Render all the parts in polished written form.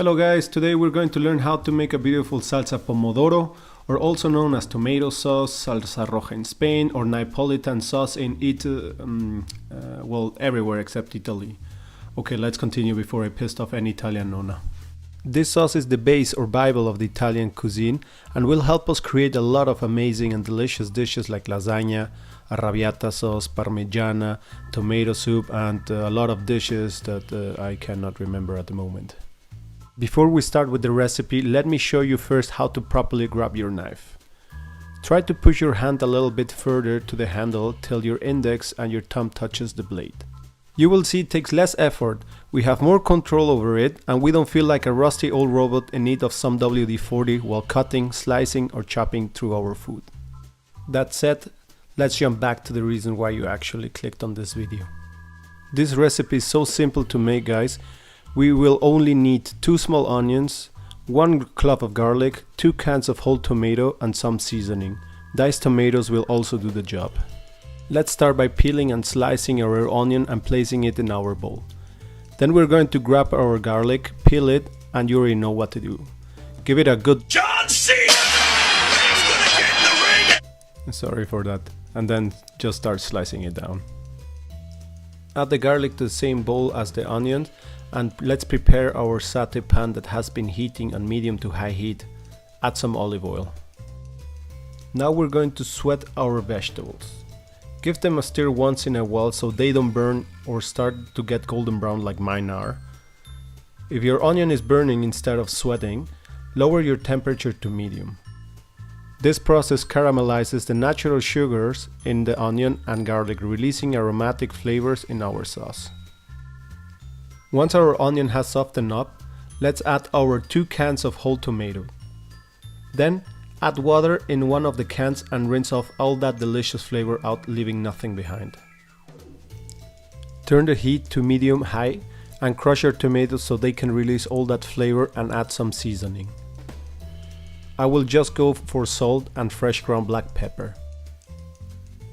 Hello guys, today we're going to learn how to make a beautiful salsa pomodoro, or also known as tomato sauce, salsa roja in Spain, or Napolitan sauce in well, everywhere except Italy. Okay, let's continue before I pissed off any Italian nonna. This sauce is the base or bible of the Italian cuisine and will help us create a lot of amazing and delicious dishes like lasagna, arrabbiata sauce, parmigiana, tomato soup, and a lot of dishes that I cannot remember at the moment. Before we start with the recipe, let me show you first how to properly grab your knife. Try to push your hand a little bit further to the handle till your index and your thumb touches the blade. You will see it takes less effort, we have more control over it, and we don't feel like a rusty old robot in need of some WD-40 while cutting, slicing or chopping through our food. That said, let's jump back to the reason why you actually clicked on this video. This recipe is so simple to make, guys. We will only need 2 small onions, 1 clove of garlic, 2 cans of whole tomato and some seasoning. Diced tomatoes will also do the job. Let's start by peeling and slicing our onion and placing it in our bowl. Then we're going to grab our garlic, peel it, and you already know what to do. Give it a good John Cena! He's gonna get in the ring! Sorry for that. And then just start slicing it down. Add the garlic to the same bowl as the onions. And let's prepare our satay pan that has been heating on medium to high heat. Add some olive oil. Now we're going to sweat our vegetables. Give them a stir once in a while so they don't burn or start to get golden brown like mine are. If your onion is burning instead of sweating, lower your temperature to medium. This process caramelizes the natural sugars in the onion and garlic, releasing aromatic flavors in our sauce. Once our onion has softened up, let's add our 2 cans of whole tomato. Then add water in one of the cans and rinse off all that delicious flavor out, leaving nothing behind. Turn the heat to medium-high and crush your tomatoes so they can release all that flavor, and add some seasoning. I will just go for salt and fresh ground black pepper.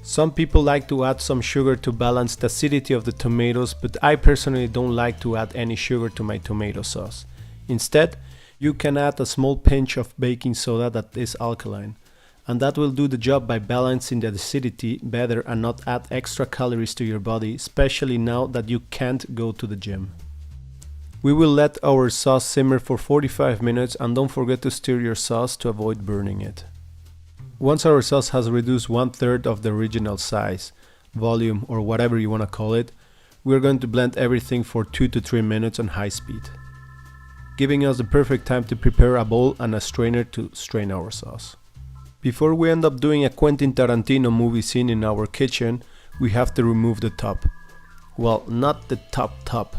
Some people like to add some sugar to balance the acidity of the tomatoes, but I personally don't like to add any sugar to my tomato sauce. Instead, you can add a small pinch of baking soda that is alkaline, and that will do the job by balancing the acidity better and not add extra calories to your body, especially now that you can't go to the gym. We will let our sauce simmer for 45 minutes, and don't forget to stir your sauce to avoid burning it. Once our sauce has reduced 1/3 of the original size, volume, or whatever you want to call it, we're going to blend everything for 2 to 3 minutes on high speed, giving us the perfect time to prepare a bowl and a strainer to strain our sauce. Before we end up doing a Quentin Tarantino movie scene in our kitchen, we have to remove the top. Well, not the top,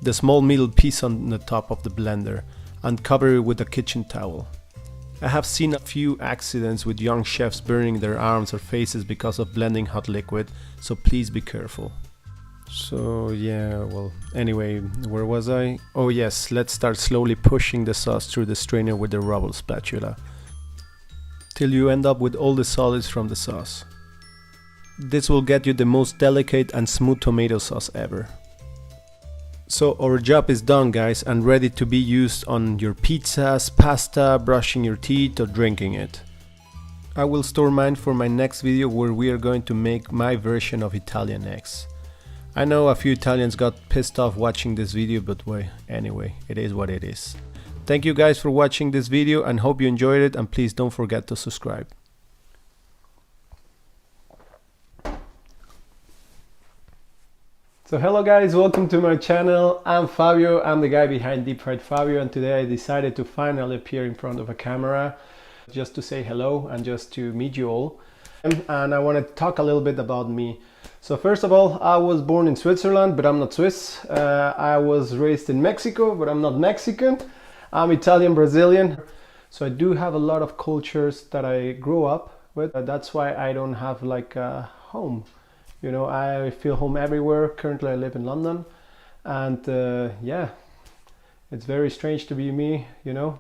the small middle piece on the top of the blender, and cover it with a kitchen towel. I have seen a few accidents with young chefs burning their arms or faces because of blending hot liquid, so please be careful. So yeah, well, anyway, where was I? Oh yes, let's start slowly pushing the sauce through the strainer with the rubble spatula, till you end up with all the solids from the sauce. This will get you the most delicate and smooth tomato sauce ever. So our job is done, guys, and ready to be used on your pizzas, pasta, brushing your teeth or drinking it. I will store mine for my next video where we are going to make my version of Italian eggs. I know a few Italians got pissed off watching this video, but well, anyway, it is what it is. Thank you guys for watching this video and hope you enjoyed it, and please don't forget to subscribe. So hello guys, welcome to my channel. I'm Fabio, I'm the guy behind Deep Fried Fabio, and today I decided to finally appear in front of a camera just to say hello and just to meet you all. And I want to talk a little bit about me. So first of all, I was born in Switzerland, but I'm not Swiss. I was raised in Mexico, but I'm not Mexican. I'm Italian Brazilian. So I do have a lot of cultures that I grew up with. That's why I don't have like a home. You know, I feel home everywhere. Currently I live in London, and yeah, it's very strange to be me, you know.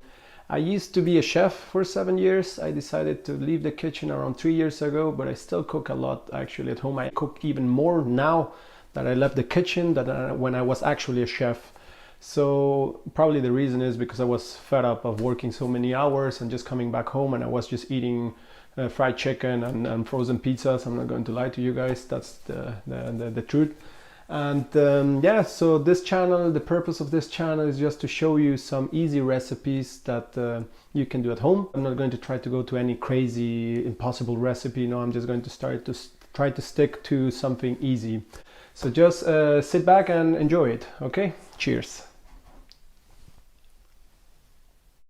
I used to be a chef for 7 years. I decided to leave the kitchen around 3 years ago, but I still cook a lot actually at home. I cook even more now that I left the kitchen than when I was actually a chef. So probably the reason is because I was fed up of working so many hours and just coming back home, and I was just eating fried chicken and frozen pizzas. I'm not going to lie to you guys, that's the truth. And yeah, so this channel, the purpose of this channel is just to show you some easy recipes that you can do at home. I'm not going to try to go to any crazy impossible recipe. No, I'm just going to try to stick to something easy. So just sit back and enjoy it. Okay, cheers.